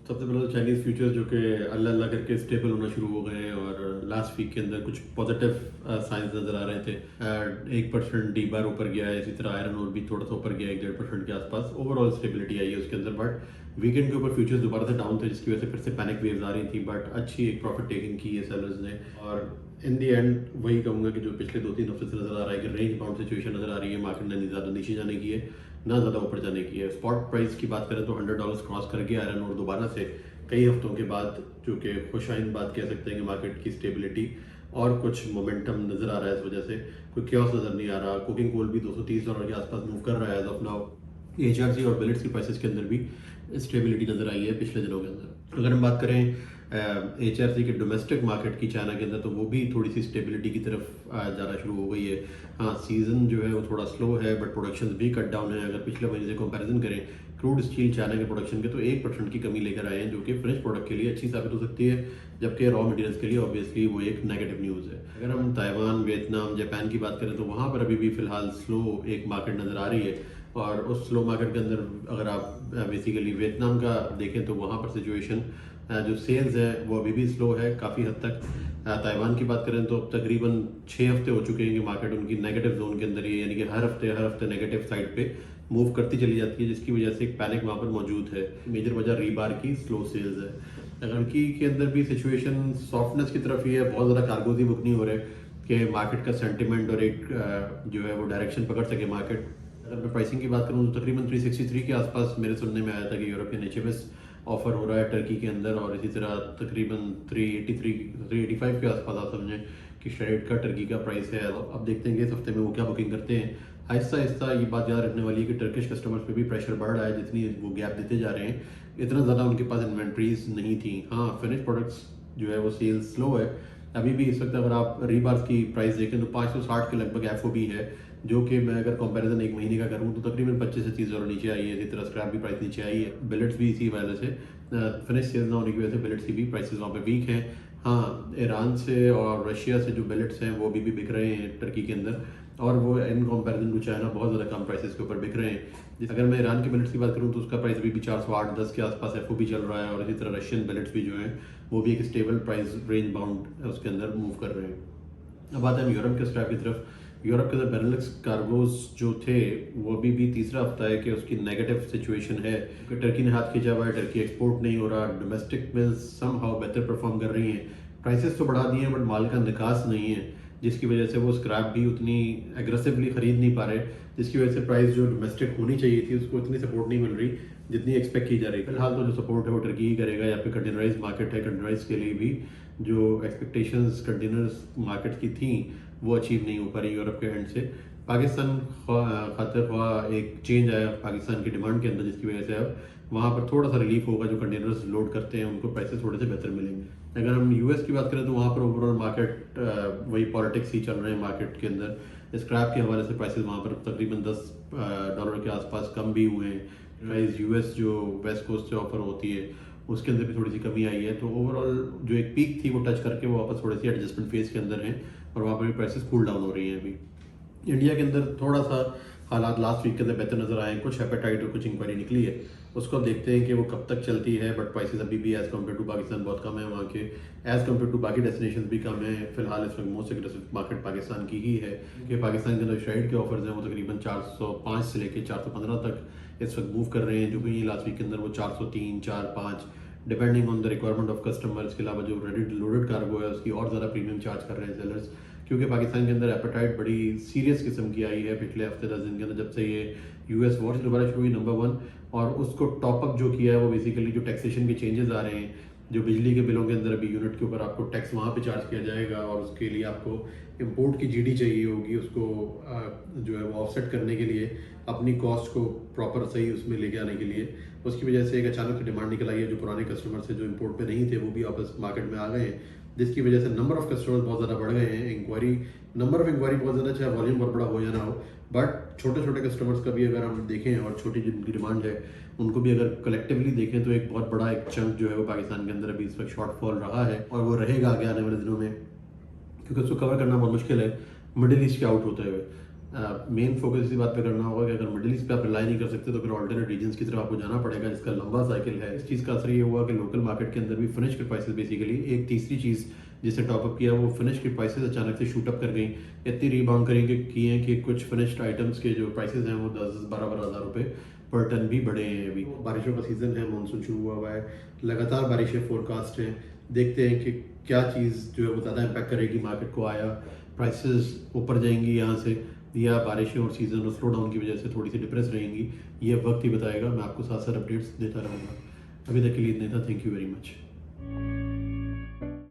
सबसे पहले तो चाइनीज़ फ्यूचर्स जो कि अल्लाह अल्लाह करके स्टेबल होना शुरू हो गए हैं और लास्ट वीक के अंदर कुछ पॉजिटिव साइंस नज़र आ रहे थे। 1% डी बार ऊपर गया है, इसी तरह आयरन और भी थोड़ा सा ऊपर गया है 1.5% के आसपास। ओवरऑल स्टेबिलिटी आई है उसके अंदर, बट वीकेंड के ऊपर फ्यूचर्स दोबारा से डाउन थे, जिसकी वजह से फिर से पैनिक वेव्स आ रही थी, बट अच्छी एक प्रॉफिट टेकिंग की है सेलर्स ने। और इन दी एंड वही कहूँगा कि जो पिछले 2-3 हफ्ते से नज़र आ रहा है कि रेंज बाउंड सिचुएशन नज़र आ रही है, मार्केट ने ज़्यादा नीचे जाने की है ना ज़्यादा ऊपर जाने की है। स्पॉट प्राइस की बात करें तो $100 क्रॉस कर गया आयरन और दोबारा से कई हफ्तों के बाद, जो कि खुशाइन बात कह सकते हैं कि मार्केट की स्टेबिलिटी और कुछ मोमेंटम नज़र आ रहा है। इस वजह से कोई क्योस नज़र नहीं आ रहा। कुकिंग कोल भी $230 के आसपास मूव कर रहा है एज ऑफ नाउ। HRC और बिलेट्स की प्राइसेस के अंदर भी स्टेबिलिटी नज़र आई है पिछले दिनों के अंदर। अगर हम बात करें HRC के डोमेस्टिक मार्केट की चाइना के अंदर, तो वो भी थोड़ी सी स्टेबिलिटी की तरफ जाना शुरू हो गई है। हाँ, सीज़न जो है वो थोड़ा स्लो है, बट प्रोडक्शन भी कट डाउन है। अगर पिछले महीने से कंपैरिजन करें क्रूड स्टील चाइना के प्रोडक्शन के, तो 1% की कमी लेकर आए हैं, जो कि फिनिश प्रोडक्ट के लिए अच्छी साबित हो सकती है, जबकि रॉ मटेरियल्स के लिए ऑब्वियसली वो एक नेगेटिव न्यूज़ है। अगर हम ताइवान, वियतनाम, जापान की बात करें तो वहाँ पर अभी भी फ़िलहाल स्लो एक मार्केट नज़र आ रही है। और उस स्लो मार्केट के अंदर अगर आप बेसिकली वियतनाम का देखें तो वहाँ पर सिचुएशन जो सेल्स है वो अभी भी स्लो है काफ़ी हद तक। ताइवान की बात करें तो तकरीबन 6 हफ्ते हो चुके हैं कि मार्केट उनकी नेगेटिव जोन के अंदर ही है, यानी कि हर हफ्ते नेगेटिव साइड पे मूव करती चली जाती है, जिसकी वजह से एक पैनिक वहाँ पर मौजूद है। मेजर वजह रीबार की स्लो सेल्स है। टर्की के अंदर भी सिचुएशन सॉफ्टनेस की तरफ ही है, बहुत ज़्यादा कार्गोज ही बुक नहीं हो रहे कि मार्केट का सेंटिमेंट और एक जो है वो डायरेक्शन पकड़ सके मार्केट। अगर मैं प्राइसिंग की बात करूँ तो तकरीबन 363 के आसपास मेरे सुनने में आया था कि यूरोपियन HFS ऑफर हो रहा है टर्की के अंदर, और इसी तरह तकरीबन 385 के आसपास आप समझें कि श्रेड का टर्की का प्राइस है। अब देखते हैं कि इस हफ्ते में वो क्या बुकिंग करते हैं। आहिस्ता आहिस्ता ये बात याद रखने वाली है कि टर्किश कस्टमर्स पे भी प्रेशर बढ़ रहा है, जितनी वो गैप देते जा रहे हैं इतना ज़्यादा उनके पास इन्वेंट्रीज नहीं थी। हाँ, फिनिश प्रोडक्ट्स जो है वो सेल्स स्लो है अभी भी। इस वक्त अगर आप रीबार्स की प्राइस देखें तो 560 के लगभग FOB है, जो कि मैं अगर कंपैरिजन एक महीने का करूं तो तकरीबन 25 से 30 डॉलर नीचे आई है। इसी तरह स्क्रैप भी प्राइस नीचे आई है। बिलेट्स भी इसी वजह से फिनिश सेल्स ना होने की वजह से बिलेट्स की भी प्राइसेस वहाँ पे वीक हैं। हाँ, ईरान से और रशिया से जो बिलेट्स हैं वो भी बिक रहे हैं टर्की के अंदर, और वो इन कंपैरिजन टू चाइना बहुत ज़्यादा कम प्राइसेस के ऊपर बिक रहे हैं। अगर मैं ईरान के बिलेट्स की बात करूँ तो उसका प्राइस भी 408-10 के आसपास FOB चल रहा है, और इसी तरह रशियन बिलेट्स भी जो हैं वो भी एक स्टेबल प्राइस रेंज बाउंड उसके अंदर मूव कर रहे हैं। अब आते हैं हम यूरोप के स्क्रैप की तरफ। यूरोप के अंदर बेनेलक्स कार्गोज जो थे वो अभी भी तीसरा हफ्ता है कि उसकी नेगेटिव सिचुएशन है, कि टर्की ने हाथ खींचा हुआ है, टर्की एक्सपोर्ट नहीं हो रहा, डोमेस्टिक मिल्स समहाउ बेहतर परफॉर्म कर रही हैं, प्राइसेस तो बढ़ा दिए हैं बट माल का निकास नहीं है, जिसकी वजह से वो स्क्रैप भी उतनी एग्रेसिवली खरीद नहीं पा रहे, जिसकी वजह से प्राइस जो डोमेस्टिक होनी चाहिए थी उसको इतनी सपोर्ट नहीं मिल रही जितनी एक्सपेक्ट की जा रही है। फिलहाल तो जो सपोर्ट है वो टर्की ही करेगा, या फिर कंटेनराइज मार्केट है, कंटेनराइज के लिए भी जो एक्सपेक्टेशंस कंटेनर्स मार्केट की थी वो अचीव नहीं हो पा रही यूरोप के एंड से। पाकिस्तान खातिर ख्वाह एक चेंज आया पाकिस्तान की डिमांड के अंदर, जिसकी वजह से अब वहाँ पर थोड़ा सा रिलीफ होगा। जो कंटेनर्स लोड करते हैं उनको पैसे थोड़े से बेहतर मिलेंगे। अगर हम US की बात करें तो वहाँ पर ओवरऑल मार्केट वही पॉलिटिक्स ही चल रहे हैं मार्केट के अंदर। स्क्रैप के हवाले से प्राइसेस वहाँ पर तकरीबन $10 के आसपास कम भी हुए हैं। प्राइस US जो वेस्ट कोस्ट से ऑफर होती है उसके अंदर भी थोड़ी सी कमी आई है। तो ओवरऑल जो एक पीक थी वो टच करके वो वापस थोड़ी सी एडजस्टमेंट फेज के अंदर हैं, और वहाँ पर भी प्राइसेस कूल डाउन हो रही हैं। अभी इंडिया के अंदर थोड़ा सा हालात लास्ट वीक के अंदर बेहतर नजर आए, कुछ एपेटाइट और कुछ इंक्वायरी निकली है, उसको अब देखते हैं कि वो कब तक चलती है। बट प्राइसेस अभी भी एज़ कम्पेयर टू पाकिस्तान बहुत कम है, वहाँ के एज़ कम्पेयर टू बाकी डेस्टिनेशन भी कम है। फिलहाल इस वक्त मोस्ट एग्रेसिव मार्केट पाकिस्तान की ही है, कि पाकिस्तान के अंदर श्राइड के ऑफर्स हैं वो तकरीबन 405 से लेकर 415 तक इस वक्त मूव कर रहे हैं, जो कि लास्ट वीक के अंदर वो 403, 405 depending on the requirement of customer. इसके अलावा जो रेडी लोडेड कार्गो है उसकी और ज़्यादा प्रीमियम चार्ज कर रहे हैं सेलर्स, क्योंकि पाकिस्तान के अंदर एपेटाइट बड़ी सीरियस किस्म की आई है पिछले हफ्ते 10 दिन के अंदर, जब से ये US वॉर दोबारा शुरू हुई नंबर 1। और उसको टॉपअप जो किया है वो बेसिकली जो टैक्सेशन के चेंजेस आ रहे हैं, जो बिजली के बिलों के अंदर अभी यूनिट के ऊपर आपको टैक्स वहाँ पे चार्ज किया जाएगा, और उसके लिए आपको इंपोर्ट की GD चाहिए होगी, उसको जो है वो ऑफसेट करने के लिए अपनी कॉस्ट को प्रॉपर सही उसमें लेके आने के लिए। उसकी वजह से एक अचानक से डिमांड निकल आई है, जो पुराने कस्टमर थे जो इंपोर्ट पे नहीं थे वो भी वापस मार्केट में आ गए हैं, जिसकी वजह से नंबर ऑफ कस्टमर्स बहुत ज़्यादा बढ़ गए हैं। नंबर ऑफ इंक्वायरी बहुत ज़्यादा, चाहे वॉल्यूम बहुत बड़ा हो या ना हो, बट छोटे छोटे कस्टमर्स का भी अगर हम देखें और छोटी जिनकी डिमांड है उनको भी अगर कलेक्टिवली देखें तो एक बहुत बड़ा एक चंक जो है वो पाकिस्तान के अंदर अभी इस वक्त शॉर्टफॉल रहा है, और वो रहेगा आगे आने वाले दिनों में, क्योंकि उसको कवर करना बहुत मुश्किल है मिडिल ईस्ट के आउट होते हुए। मेन फोकस इसी बात पे करना होगा कि अगर मिडिल ईस्ट पे आप रिलाई नहीं कर सकते तो फिर ऑल्टरनेट रीजन्स की तरफ आपको जाना पड़ेगा, जिसका लंबा साइकिल है। इस चीज़ का असर ये हुआ कि लोकल मार्केट के अंदर भी फिनिश के प्राइसेस बेसिकली एक तीसरी चीज़ जिसे टॉपअप किया वो फिनिश की प्राइसेस अचानक से शूट अप कर गई, इतनी रीबाउंड करेंगे की हैं कि कुछ फिनिश्ड आइटम्स के जो प्राइसेस हैं वो 10-12 हज़ार रुपये पर टन भी बढ़े हैं। अभी बारिशों का सीज़न है, मानसून शुरू हुआ है, लगातार बारिशें फोरकास्ट हैं। देखते हैं कि क्या चीज़ जो है वो ज़्यादा इम्पैक्ट करेगी मार्केट को, आया प्राइसेस ऊपर जाएंगी यहाँ से, या बारिशें और सीज़न और स्लो डाउन की वजह से थोड़ी सी डिप्रेस रहेंगी। ये वक्त ही बताएगा, मैं आपको साथ साथ अपडेट्स देता रहूँगा। अभी तक के लिए इतना था, थैंक यू वेरी मच।